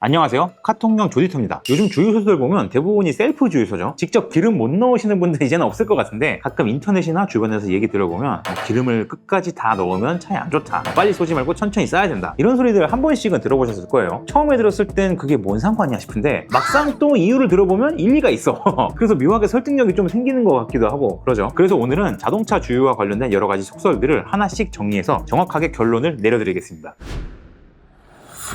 안녕하세요, 카톡용 조디터입니다. 요즘 주유소들 보면 대부분이 셀프 주유소죠. 직접 기름 못 넣으시는 분들 이제는 없을 것 같은데 가끔 인터넷이나 주변에서 얘기 들어보면 기름을 끝까지 다 넣으면 차에 안 좋다, 빨리 쏘지 말고 천천히 쏴야 된다, 이런 소리들 한 번씩은 들어보셨을 거예요. 처음에 들었을 땐 그게 뭔 상관이야 싶은데 막상 또 이유를 들어보면 일리가 있어. 그래서 묘하게 설득력이 좀 생기는 것 같기도 하고 그러죠. 그래서 오늘은 자동차 주유와 관련된 여러 가지 속설들을 하나씩 정리해서 정확하게 결론을 내려드리겠습니다.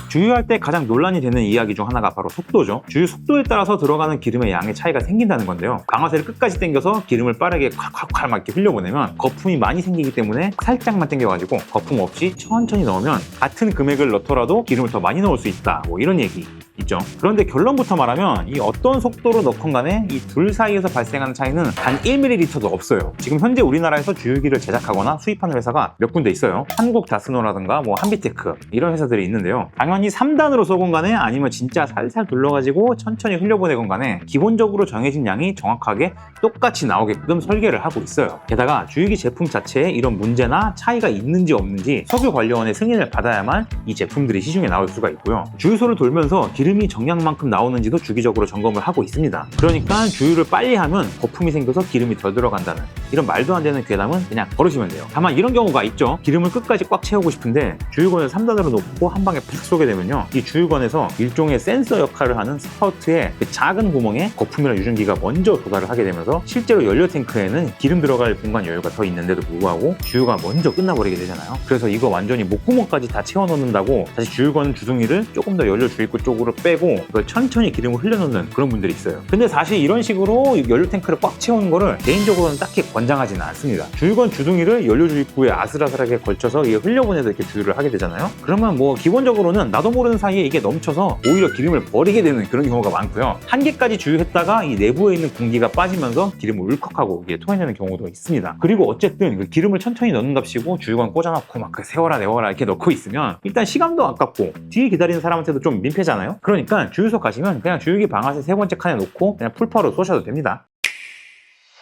주유할 때 가장 논란이 되는 이야기 중 하나가 바로 속도죠. 주유 속도에 따라서 들어가는 기름의 양의 차이가 생긴다는 건데요. 방아쇠를 끝까지 당겨서 기름을 빠르게 콱콱콱 막 이렇게 흘려보내면 거품이 많이 생기기 때문에 살짝만 당겨가지고 거품 없이 천천히 넣으면 같은 금액을 넣더라도 기름을 더 많이 넣을 수 있다, 뭐 이런 얘기 있죠. 그런데 결론부터 말하면 이 어떤 속도로 넣건 간에 이 둘 사이에서 발생하는 차이는 단 1ml도 없어요. 지금 현재 우리나라에서 주유기를 제작하거나 수입하는 회사가 몇 군데 있어요. 한국 다스노라든가 뭐 한비테크 이런 회사들이 있는데요. 당연히 3단으로 쏘건 간에 아니면 진짜 살살 둘러가지고 천천히 흘려보내건 간에 기본적으로 정해진 양이 정확하게 똑같이 나오게끔 설계를 하고 있어요. 게다가 주유기 제품 자체에 이런 문제나 차이가 있는지 없는지 석유관리원의 승인을 받아야만 이 제품들이 시중에 나올 수가 있고요. 주유소를 돌면서 기름이 정량만큼 나오는지도 주기적으로 점검을 하고 있습니다. 그러니까 주유를 빨리 하면 거품이 생겨서 기름이 덜 들어간다는 이런 말도 안 되는 괴담은 그냥 버리시면 돼요. 다만 이런 경우가 있죠. 기름을 끝까지 꽉 채우고 싶은데 주유건을 3단으로 놓고 한 방에 팍 쏘게 되면요, 이 주유건에서 일종의 센서 역할을 하는 스파우트의 그 작은 구멍에 거품이나 유증기가 먼저 도달을 하게 되면서 실제로 연료 탱크에는 기름 들어갈 공간 여유가 더 있는데도 불구하고 주유가 먼저 끝나버리게 되잖아요. 그래서 이거 완전히 목구멍까지 다 채워 넣는다고 다시 주유건 주둥이를 조금 더 연료 주입구 쪽으로 빼고 이걸 천천히 기름을 흘려놓는 그런 분들이 있어요. 근데 사실 이런 식으로 연료 탱크를 꽉 채우는 거를 개인적으로는 딱히 권장하지는 않습니다. 주유건 주둥이를 연료 주입구에 아슬아슬하게 걸쳐서 이게 흘려보내서 이렇게 주유를 하게 되잖아요. 그러면 뭐 기본적으로는 나도 모르는 사이에 이게 넘쳐서 오히려 기름을 버리게 되는 그런 경우가 많고요. 한 개까지 주유했다가 이 내부에 있는 공기가 빠지면서 기름을 울컥하고 이게 토해내는 경우도 있습니다. 그리고 어쨌든 그 기름을 천천히 넣는답시고 주유건 꽂아놓고 막 그 세워라 내워라 이렇게 넣고 있으면 일단 시간도 아깝고 뒤에 기다리는 사람한테도 좀 민폐잖아요. 그러니까 주유소 가시면 그냥 주유기 방아쇠 세 번째 칸에 놓고 그냥 풀파로 쏘셔도 됩니다.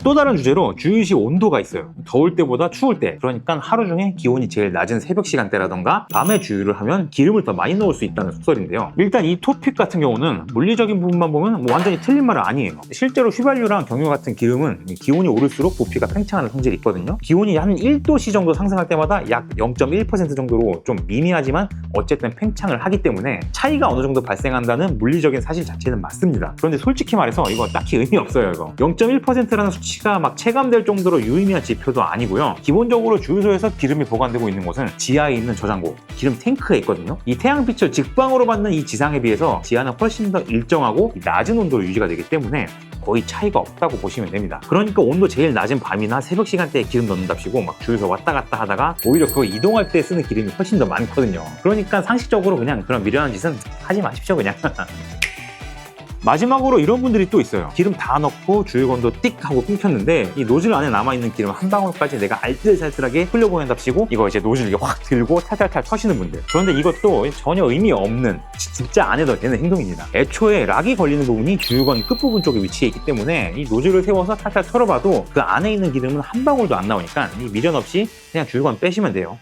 또 다른 주제로 주유 시 온도가 있어요. 더울 때보다 추울 때, 그러니까 하루 중에 기온이 제일 낮은 새벽 시간대라던가 밤에 주유를 하면 기름을 더 많이 넣을 수 있다는 속설인데요. 일단 이 토픽 같은 경우는 물리적인 부분만 보면 뭐 완전히 틀린 말은 아니에요. 실제로 휘발유랑 경유 같은 기름은 기온이 오를수록 부피가 팽창하는 성질이 있거든요. 기온이 한 1도씨 정도 상승할 때마다 약 0.1% 정도로 좀 미미하지만 어쨌든 팽창을 하기 때문에 차이가 어느 정도 발생한다는 물리적인 사실 자체는 맞습니다. 그런데 솔직히 말해서 이거 딱히 의미 없어요. 이거 0.1%라는 수치가 막 체감될 정도로 유의미한 지표도 아니고요. 기본적으로 주유소에서 기름이 보관되고 있는 곳은 지하에 있는 저장고, 기름 탱크에 있거든요. 이 태양빛을 직방으로 받는 이 지상에 비해서 지하는 훨씬 더 일정하고 낮은 온도로 유지가 되기 때문에 거의 차이가 없다고 보시면 됩니다. 그러니까 온도 제일 낮은 밤이나 새벽 시간대에 기름 넣는답시고 막 주유소 왔다 갔다 하다가 오히려 그거 이동할 때 쓰는 기름이 훨씬 더 많거든요. 그러니까 상식적으로 그냥 그런 미련한 짓은 하지 마십시오 그냥. 마지막으로 이런 분들이 또 있어요. 기름 다 넣고 주유건도 띡 하고 끊겼는데 이 노즐 안에 남아있는 기름 한 방울까지 내가 알뜰살뜰하게 흘려보낸답시고 이거 이제 노즐 이렇게 확 들고 탈탈탈 터시는 분들. 그런데 이것도 전혀 의미 없는, 진짜 안 해도 되는 행동입니다. 애초에 락이 걸리는 부분이 주유건 끝부분 쪽에 위치해 있기 때문에 이 노즐을 세워서 탈탈 털어봐도 그 안에 있는 기름은 한 방울도 안 나오니까 이 미련 없이 그냥 주유건 빼시면 돼요.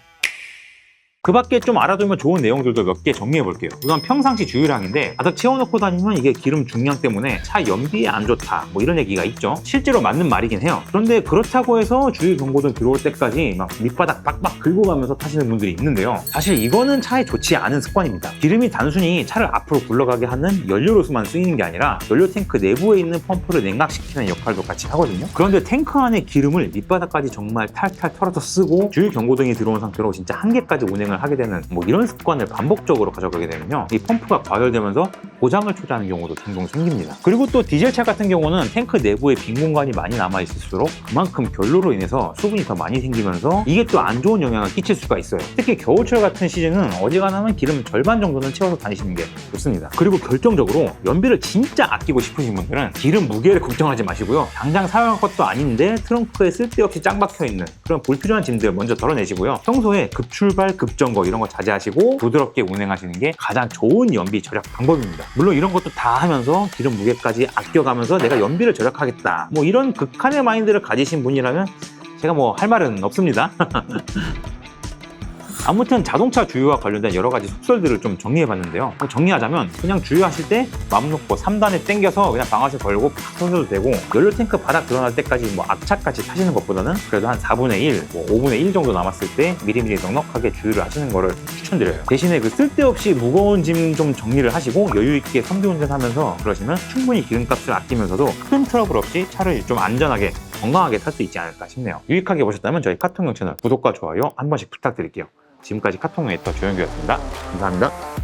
그 밖에 좀 알아두면 좋은 내용들도 몇 개 정리해 볼게요. 우선 평상시 주유량인데 가득 채워놓고 다니면 이게 기름 중량 때문에 차 연비에 안 좋다, 뭐 이런 얘기가 있죠. 실제로 맞는 말이긴 해요. 그런데 그렇다고 해서 주유 경고등 들어올 때까지 막 밑바닥 빡빡 긁어가면서 타시는 분들이 있는데요. 사실 이거는 차에 좋지 않은 습관입니다. 기름이 단순히 차를 앞으로 굴러가게 하는 연료로서만 쓰이는 게 아니라 연료 탱크 내부에 있는 펌프를 냉각시키는 역할도 같이 하거든요. 그런데 탱크 안에 기름을 밑바닥까지 정말 탈탈 털어서 쓰고 주유 경고등이 들어온 상태로 진짜 한 개까지 운행을 하게 되는 뭐 이런 습관을 반복적으로 가져가게 되면요, 이 펌프가 과열되면서 고장을 초래하는 경우도 종종 생깁니다. 그리고 또 디젤차 같은 경우는 탱크 내부에 빈 공간이 많이 남아 있을수록 그만큼 결로로 인해서 수분이 더 많이 생기면서 이게 또 안 좋은 영향을 끼칠 수가 있어요. 특히 겨울철 같은 시즌은 어지간하면 기름 절반 정도는 채워서 다니시는 게 좋습니다. 그리고 결정적으로 연비를 진짜 아끼고 싶으신 분들은 기름 무게를 걱정하지 마시고요. 당장 사용할 것도 아닌데 트렁크에 쓸데없이 짱 박혀있는 그런 불필요한 짐들 먼저 덜어내시고요. 평소에 급출발, 급정거 이런 거 자제하시고 부드럽게 운행하시는 게 가장 좋은 연비 절약 방법입니다. 물론 이런 것도 다 하면서 기름 무게까지 아껴가면서 내가 연비를 절약하겠다, 뭐 이런 극한의 마인드를 가지신 분이라면 제가 뭐 할 말은 없습니다. 아무튼 자동차 주유와 관련된 여러 가지 속설들을 좀 정리해봤는데요. 정리하자면 그냥 주유하실 때 맘 놓고 3단에 당겨서 그냥 방아쇠 걸고 팍 쏘셔도 되고 연료 탱크 바닥 드러날 때까지 뭐 악착같이 타시는 것보다는 그래도 한 4분의 1, 뭐 5분의 1 정도 남았을 때 미리미리 넉넉하게 주유를 하시는 거를 추천드려요. 대신에 그 쓸데없이 무거운 짐 좀 정리를 하시고 여유 있게 선비 운전하면서 그러시면 충분히 기름값을 아끼면서도 큰 트러블 없이 차를 좀 안전하게 건강하게 탈 수 있지 않을까 싶네요. 유익하게 보셨다면 저희 카통형 채널 구독과 좋아요 한 번씩 부탁드릴게요. 지금까지 카통형 에디터 조영규였습니다. 감사합니다.